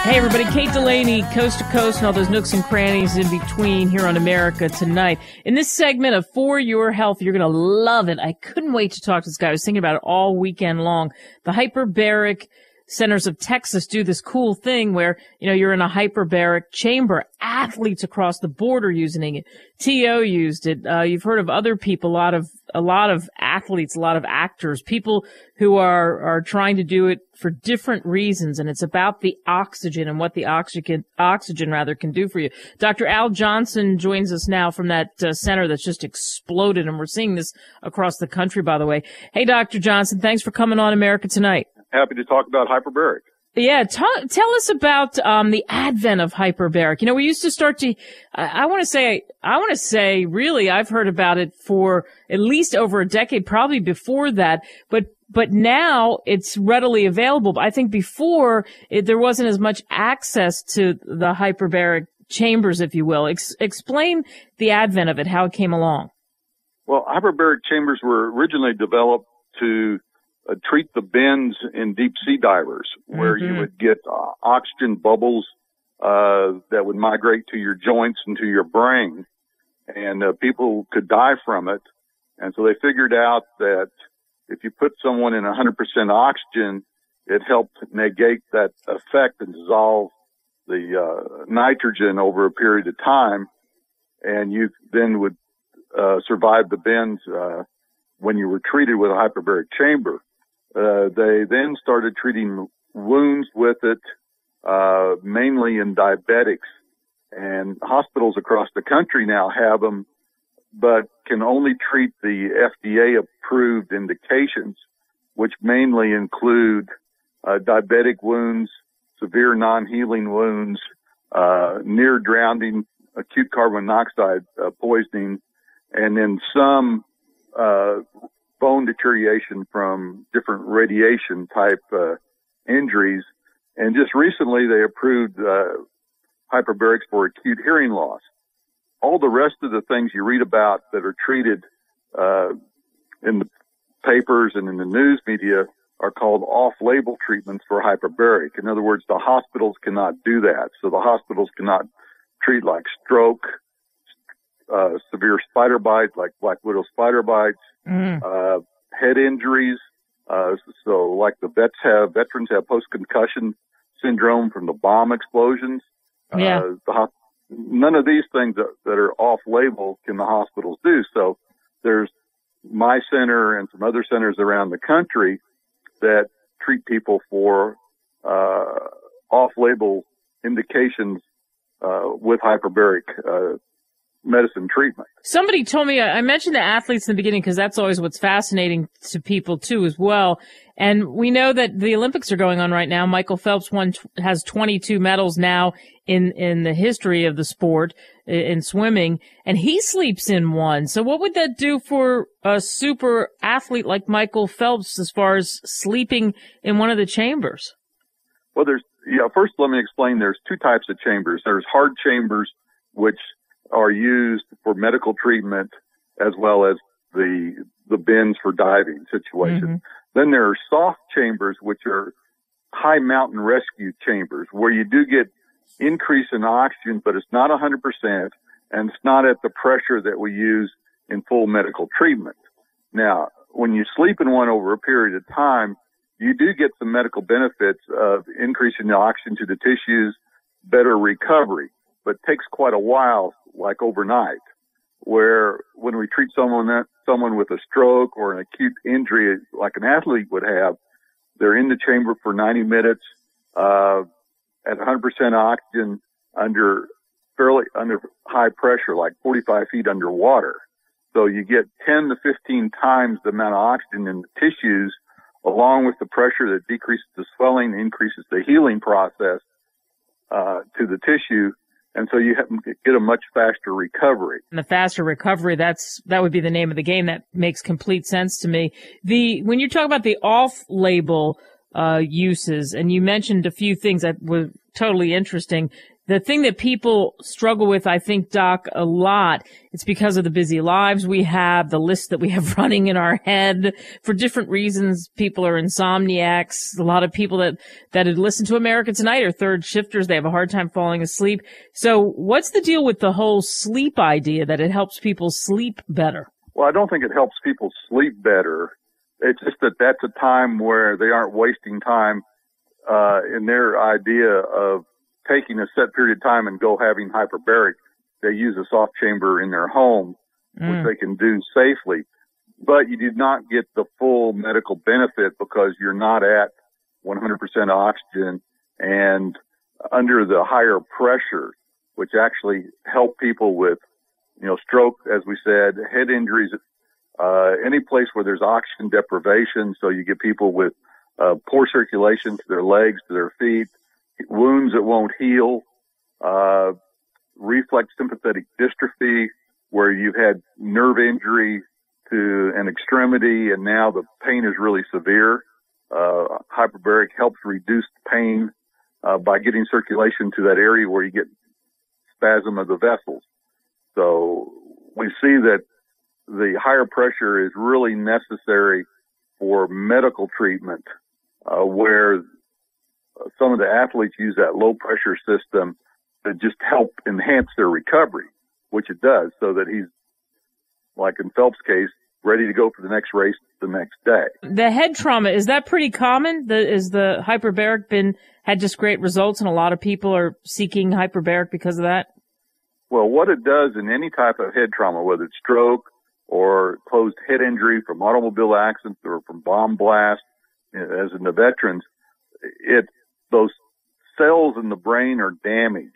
Hey, everybody. Kate Delaney, coast to coast, and all those nooks and crannies in between here on America Tonight. In this segment of For Your Health, you're going to love it. I couldn't wait to talk to this guy. I was thinking about it all weekend long. The Hyperbaric Centers of Texas do this cool thing where, you're in a hyperbaric chamber. Athletes across the board are using it. T.O. used it. You've heard of other people, a lot of athletes, a lot of actors, people who are trying to do it for different reasons. And it's about the oxygen and what the oxygen can do for you. Dr. Al Johnson joins us now from that center that's just exploded. And we're seeing this across the country, by the way. Hey, Dr. Johnson, thanks for coming on America Tonight. Happy to talk about hyperbaric. Yeah, tell us about the advent of hyperbaric. We used to start to. I want to say, really, I've heard about it for at least over a decade, probably before that. But now it's readily available. I think before there wasn't as much access to the hyperbaric chambers, if you will. Explain the advent of it, how it came along. Well, hyperbaric chambers were originally developed to treat the bends in deep sea divers, where you would get oxygen bubbles that would migrate to your joints and to your brain, and people could die from it. And so they figured out that if you put someone in 100% oxygen, it helped negate that effect and dissolve the nitrogen over a period of time, and you then would survive the bends when you were treated with a hyperbaric chamber. They then started treating wounds with it, mainly in diabetics, and hospitals across the country now have them, but can only treat the FDA-approved indications, which mainly include diabetic wounds, severe non-healing wounds, near drowning, acute carbon monoxide poisoning, and then some bone deterioration from different radiation type injuries. And just recently they approved hyperbarics for acute hearing loss. All the rest of the things you read about that are treated in the papers and in the news media are called off-label treatments for hyperbaric. In other words, the hospitals cannot do that. So the hospitals cannot treat like stroke, severe spider bites, like black widow spider bites, head injuries. So like the veterans have post-concussion syndrome from the bomb explosions. Yeah. None of these things that are off-label can the hospitals do. So there's my center and some other centers around the country that treat people for off-label indications with hyperbaric medicine treatment. Somebody told me, I mentioned the athletes in the beginning because that's always what's fascinating to people too as well. And we know that the Olympics are going on right now. Michael Phelps has 22 medals now in the history of the sport in swimming, and he sleeps in one. So what would that do for a super athlete like Michael Phelps as far as sleeping in one of the chambers? Well, first let me explain there's two types of chambers. There's hard chambers, which are used for medical treatment as well as the bins for diving situations. Then there are soft chambers, which are high mountain rescue chambers, where you do get increase in oxygen, but it's not 100%, and it's not at the pressure that we use in full medical treatment. Now, when you sleep in one over a period of time, you do get some medical benefits of increasing the oxygen to the tissues, better recovery, but it takes quite a while, like overnight, where when we treat someone with a stroke or an acute injury like an athlete would have, they're in the chamber for 90 minutes at 100% oxygen under high pressure, like 45 feet underwater. So you get 10 to 15 times the amount of oxygen in the tissues, along with the pressure that decreases the swelling, increases the healing process to the tissue. And so you get a much faster recovery. And the faster recovery, that would be the name of the game. That makes complete sense to me. When you talk about the off-label uses, and you mentioned a few things that were totally interesting, The thing that people struggle with, I think, Doc, a lot, it's because of the busy lives we have, the list that we have running in our head for different reasons. People are insomniacs. A lot of people that had listened to America Tonight are third shifters. They have a hard time falling asleep. So what's the deal with the whole sleep idea, that it helps people sleep better? Well, I don't think it helps people sleep better. It's just that that's a time where they aren't wasting time in their idea of taking a set period of time and go having hyperbaric. They use a soft chamber in their home, which they can do safely. But you do not get the full medical benefit because you're not at 100% oxygen and under the higher pressure, which actually help people with, stroke, as we said, head injuries, any place where there's oxygen deprivation. So you get people with poor circulation to their legs, to their feet, wounds that won't heal, reflex sympathetic dystrophy, where you've had nerve injury to an extremity and now the pain is really severe. Hyperbaric helps reduce pain by getting circulation to that area where you get spasm of the vessels. So we see that the higher pressure is really necessary for medical treatment, where some of the athletes use that low pressure system to just help enhance their recovery, which it does, so that he's, like in Phelps' case, ready to go for the next race the next day. The head trauma, is that pretty common? Is the hyperbaric had just great results and a lot of people are seeking hyperbaric because of that? Well, what it does in any type of head trauma, whether it's stroke or closed head injury from automobile accidents or from bomb blast, as in the veterans, those cells in the brain are damaged,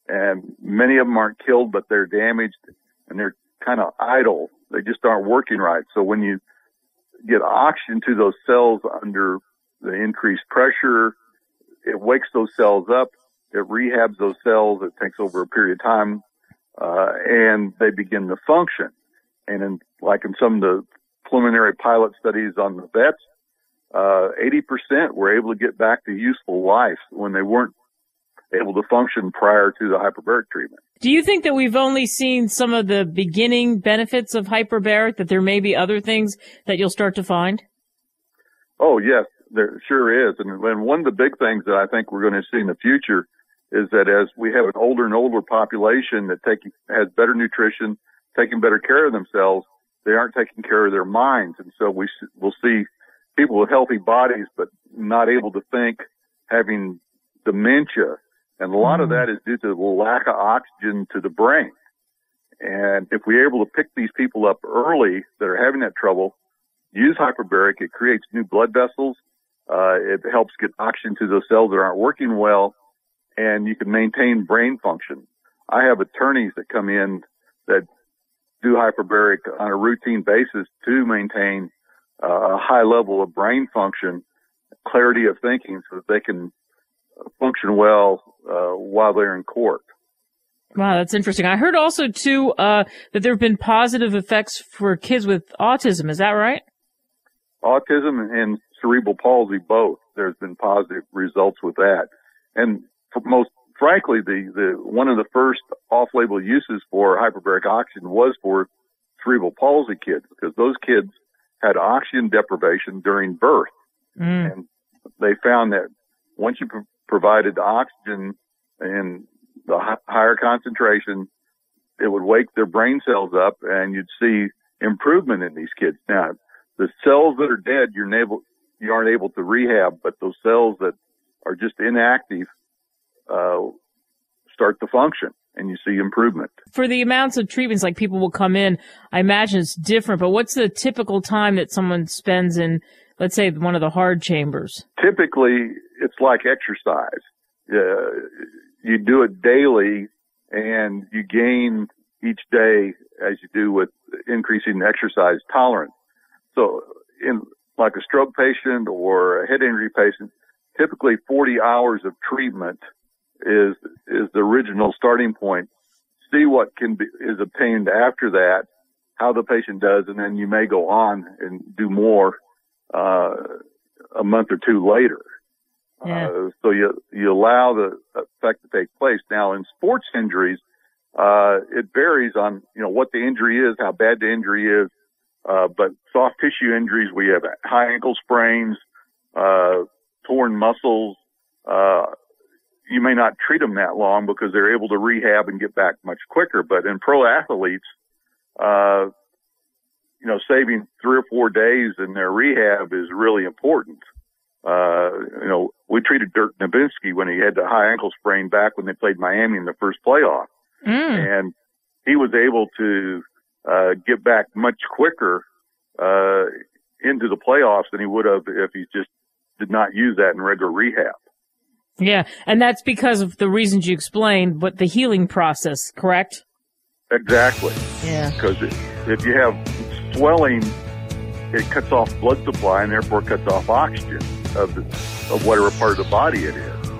and many of them aren't killed, but they're damaged and they're kind of idle. They just aren't working right. So when you get oxygen to those cells under the increased pressure, it wakes those cells up, it rehabs those cells, it takes over a period of time, and they begin to function. And like in some of the preliminary pilot studies on the vets, 80% were able to get back to useful life when they weren't able to function prior to the hyperbaric treatment. Do you think that we've only seen some of the beginning benefits of hyperbaric, that there may be other things that you'll start to find? Oh, yes, there sure is. And one of the big things that I think we're going to see in the future is that as we have an older and older population that has better nutrition, taking better care of themselves, they aren't taking care of their minds. And so we'll see people with healthy bodies but not able to think, having dementia. And a lot of that is due to the lack of oxygen to the brain. And if we're able to pick these people up early that are having that trouble, use hyperbaric, it creates new blood vessels. It helps get oxygen to those cells that aren't working well, and you can maintain brain function. I have attorneys that come in that do hyperbaric on a routine basis to maintain a high level of brain function, clarity of thinking, so that they can function well while they're in court. Wow, that's interesting. I heard also, too, that there have been positive effects for kids with autism. Is that right? Autism and cerebral palsy, both. There's been positive results with that. And most frankly, the one of the first off-label uses for hyperbaric oxygen was for cerebral palsy kids, because those kids had oxygen deprivation during birth. And they found that once you provided oxygen in the higher concentration, it would wake their brain cells up and you'd see improvement in these kids. Now, the cells that are dead, you aren't able to rehab, but those cells that are just inactive start to function, and you see improvement. For the amounts of treatments, like people will come in, I imagine it's different, but what's the typical time that someone spends in, let's say, one of the hard chambers? Typically, it's like exercise. You do it daily, and you gain each day as you do with increasing exercise tolerance. So in like a stroke patient or a head injury patient, typically 40 hours of treatment is the original starting point. See what is obtained after that, how the patient does, and then you may go on and do more a month or two later. So you allow the effect to take place. Now, in sports injuries, it varies on, what the injury is, how bad the injury is. But soft tissue injuries, we have high ankle sprains, torn muscles. You may not treat them that long because they're able to rehab and get back much quicker. But in pro athletes, saving 3 or 4 days in their rehab is really important. We treated Dirk Nowitzki when he had the high ankle sprain back when they played Miami in the first playoff. And he was able to get back much quicker into the playoffs than he would have if he just did not use that in regular rehab. Yeah, and that's because of the reasons you explained, but the healing process, correct? Exactly. Yeah. Because if you have swelling, it cuts off blood supply and therefore cuts off oxygen of whatever part of the body it is.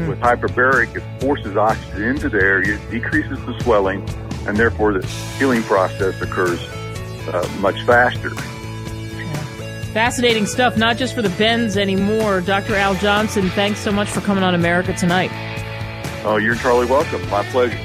With hyperbaric, it forces oxygen into the area, decreases the swelling, and therefore the healing process occurs much faster. Fascinating stuff, not just for the bends anymore. Dr. Al Johnson, thanks so much for coming on America Tonight. Oh, you're entirely welcome. My pleasure.